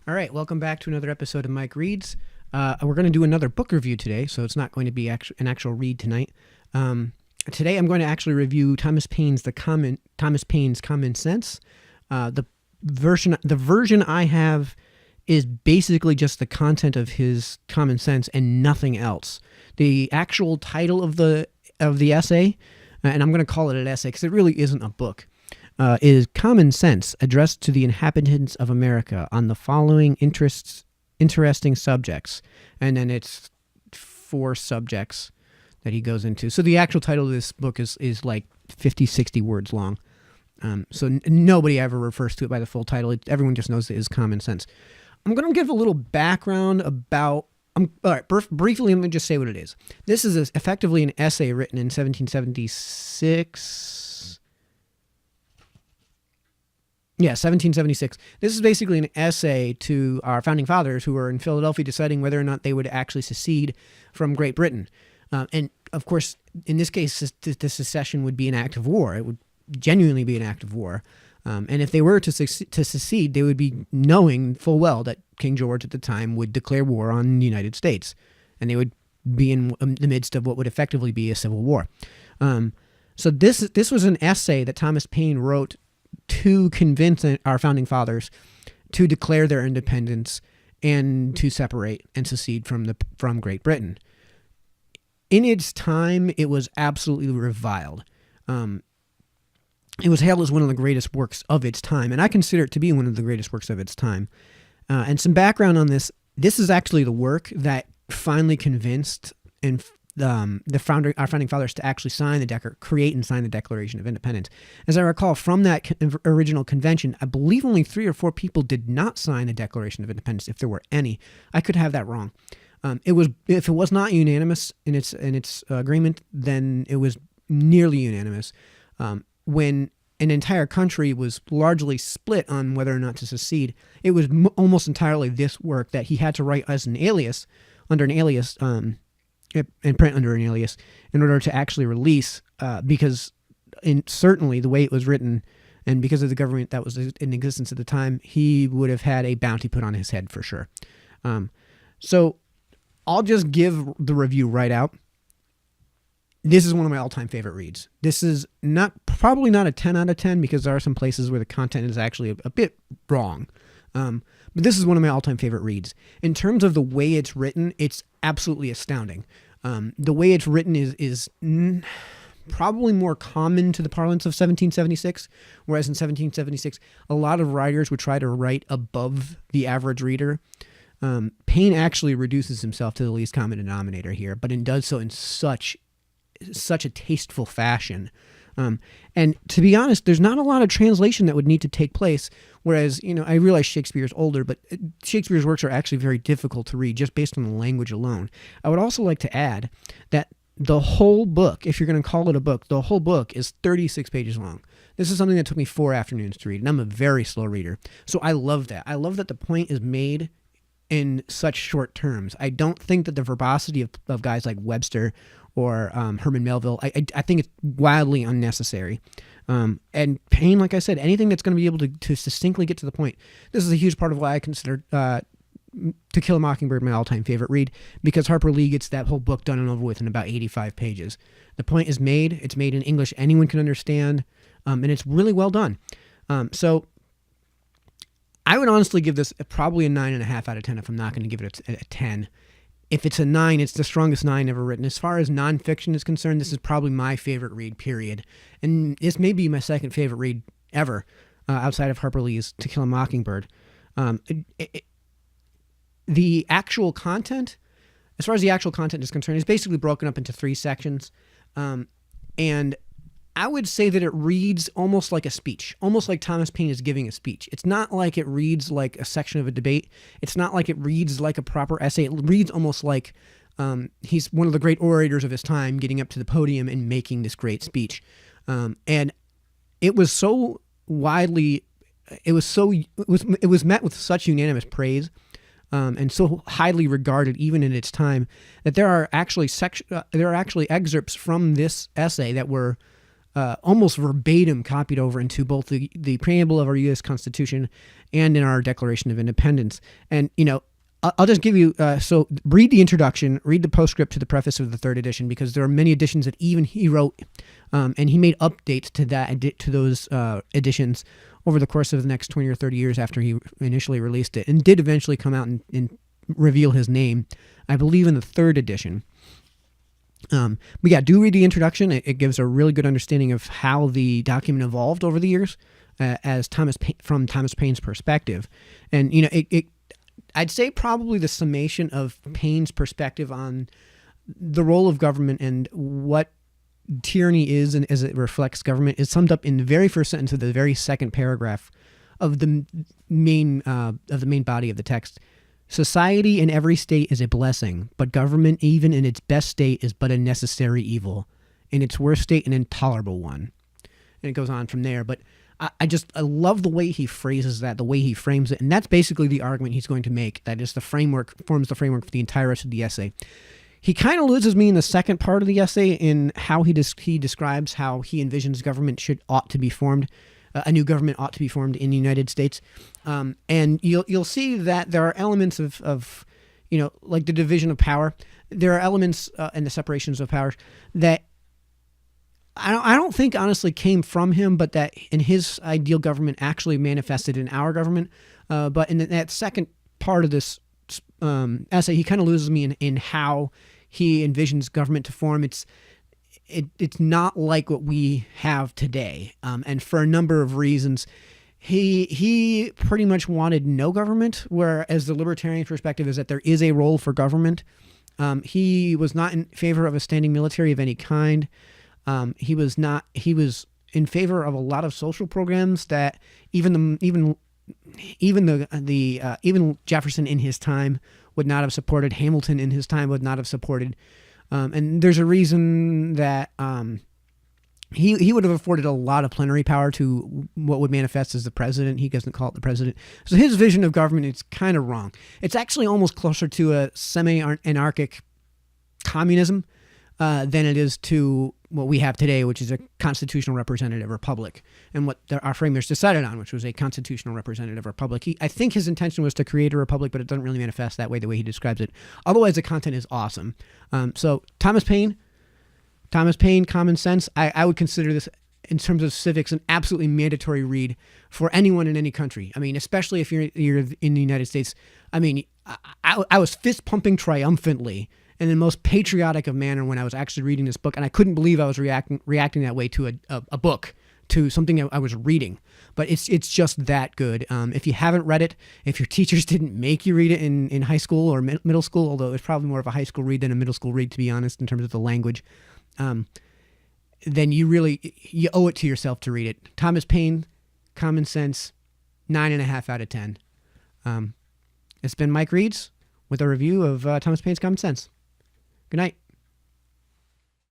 All right, welcome back to another episode of Mike Reads. We're going to do another book review today, so it's not going to be an actual read tonight. Today, I'm going to actually review Thomas Paine's Common Sense. The version I have is basically just the content of his Common Sense and nothing else. The actual title of the essay, and I'm going to call it an essay because it really isn't a book, is Common Sense, addressed to the inhabitants of America on the following interesting subjects. And then it's 4 subjects that he goes into. So the actual title of this book is like 50, 60 words long. So nobody ever refers to it by the full title. Everyone just knows it is Common Sense. I'm going to give a little background about... all right, briefly, let me just say what it is. This is effectively an essay written in 1776... Yeah, 1776. This is basically an essay to our founding fathers who were in Philadelphia deciding whether or not they would actually secede from Great Britain. And, of course, in this case, the secession would be an act of war. It would genuinely be an act of war. And if they were to secede, they would be knowing full well that King George at the time would declare war on the United States. And they would be in the midst of what would effectively be a civil war. So this was an essay that Thomas Paine wrote to convince our founding fathers to declare their independence and to separate and secede from Great Britain. In its time, it was absolutely reviled. It was hailed as one of the greatest works of its time, and I consider it to be one of the greatest works of its time. And some background on this: this is actually the work that finally convinced our founding fathers to actually create and sign the Declaration of Independence. As I recall, from that original convention, I believe only 3 or 4 people did not sign the Declaration of Independence, if there were any. I could have that wrong. If it was not unanimous in its agreement, then it was nearly unanimous. When an entire country was largely split on whether or not to secede, it was almost entirely this work that he had to write as under an alias, and print under an alias in order to actually release, because certainly the way it was written and because of the government that was in existence at the time, he would have had a bounty put on his head for sure. So I'll just give the review right out. This is one of my all-time favorite reads. This is probably not a 10 out of 10 because there are some places where the content is actually a bit wrong. But this is one of my all-time favorite reads. In terms of the way it's written, it's absolutely astounding. The way it's written is probably more common to the parlance of 1776, whereas in 1776, a lot of writers would try to write above the average reader. Paine actually reduces himself to the least common denominator here, but it does so in such a tasteful fashion. And to be honest, there's not a lot of translation that would need to take place. Whereas, I realize Shakespeare's older, but Shakespeare's works are actually very difficult to read just based on the language alone. I would also like to add that the whole book, if you're going to call it a book, the whole book is 36 pages long. This is something that took me 4 afternoons to read, and I'm a very slow reader. So I love that. I love that the point is made in such short terms. I don't think that the verbosity of guys like Webster or Herman Melville, I think it's wildly unnecessary. And Paine, like I said, anything that's going to be able to succinctly get to the point. This is a huge part of why I consider To Kill a Mockingbird my all-time favorite read, because Harper Lee gets that whole book done and over with in about 85 pages. The point is made. It's made in English anyone can understand, and it's really well done. So I would honestly give this probably a 9.5 out of 10 if I'm not going to give it a 10. If it's a 9, it's the strongest 9 ever written. As far as nonfiction is concerned, this is probably my favorite read, period. And this may be my second favorite read ever, outside of Harper Lee's To Kill a Mockingbird. The actual content, as far as the actual content is concerned, is basically broken up into 3 sections. And I would say that it reads almost like a speech, almost like Thomas Paine is giving a speech. It's not like it reads like a section of a debate. It's not like it reads like a proper essay. It reads almost like he's one of the great orators of his time getting up to the podium and making this great speech. And it was so widely, it was met with such unanimous praise and so highly regarded even in its time that there are actually excerpts from this essay that were almost verbatim copied over into both the preamble of our U.S. Constitution and in our Declaration of Independence. And, I'll just give you, so read the introduction, read the postscript to the preface of the third edition, because there are many editions that even he wrote, and he made updates to those editions over the course of the next 20 or 30 years after he initially released it, and did eventually come out and reveal his name, I believe, in the third edition. But yeah, do read the introduction. It gives a really good understanding of how the document evolved over the years, from Thomas Paine's perspective. And, I'd say probably the summation of Paine's perspective on the role of government and what tyranny is and as it reflects government is summed up in the very first sentence of the very second paragraph of the main body of the text. Society in every state is a blessing, but government, even in its best state, is but a necessary evil. In its worst state, an intolerable one. And it goes on from there. But I love the way he phrases that, the way he frames it. And that's basically the argument he's going to make. That is forms the framework for the entire rest of the essay. He kind of loses me in the second part of the essay in how he describes how he envisions government ought to be formed. A new government ought to be formed in the United States. And you'll see that there are elements of like the division of power. There are elements and the separations of powers that I don't think honestly came from him, but that in his ideal government actually manifested in our government. But in that second part of this essay, he kind of loses me in how he envisions government to form. It's not like what we have today, and for a number of reasons. He pretty much wanted no government, whereas the libertarian perspective is that there is a role for government. He was not in favor of a standing military of any kind. He was in favor of a lot of social programs that even Jefferson in his time would not have supported. Hamilton in his time would not have supported. And there's a reason that he would have afforded a lot of plenary power to what would manifest as the president. He doesn't call it the president. So his vision of government is kind of wrong. It's actually almost closer to a semi-anarchic communism than it is to what we have today, which is a constitutional representative republic, and what our framers decided on, which was a constitutional representative republic. I think his intention was to create a republic, but it doesn't really manifest that way, the way he describes it. Otherwise, the content is awesome. So Thomas Paine, Common Sense, I would consider this, in terms of civics, an absolutely mandatory read for anyone in any country. I mean, especially if you're in the United States. I mean, I was fist pumping triumphantly in the most patriotic of manner when I was actually reading this book, and I couldn't believe I was reacting that way to a book, to something I was reading. But it's just that good. If you haven't read it, if your teachers didn't make you read it in high school or middle school, although it's probably more of a high school read than a middle school read, to be honest, in terms of the language, then you owe it to yourself to read it. Thomas Paine, Common Sense, 9.5 out of 10. It's been Mike Reeds with a review of Thomas Paine's Common Sense. Good night.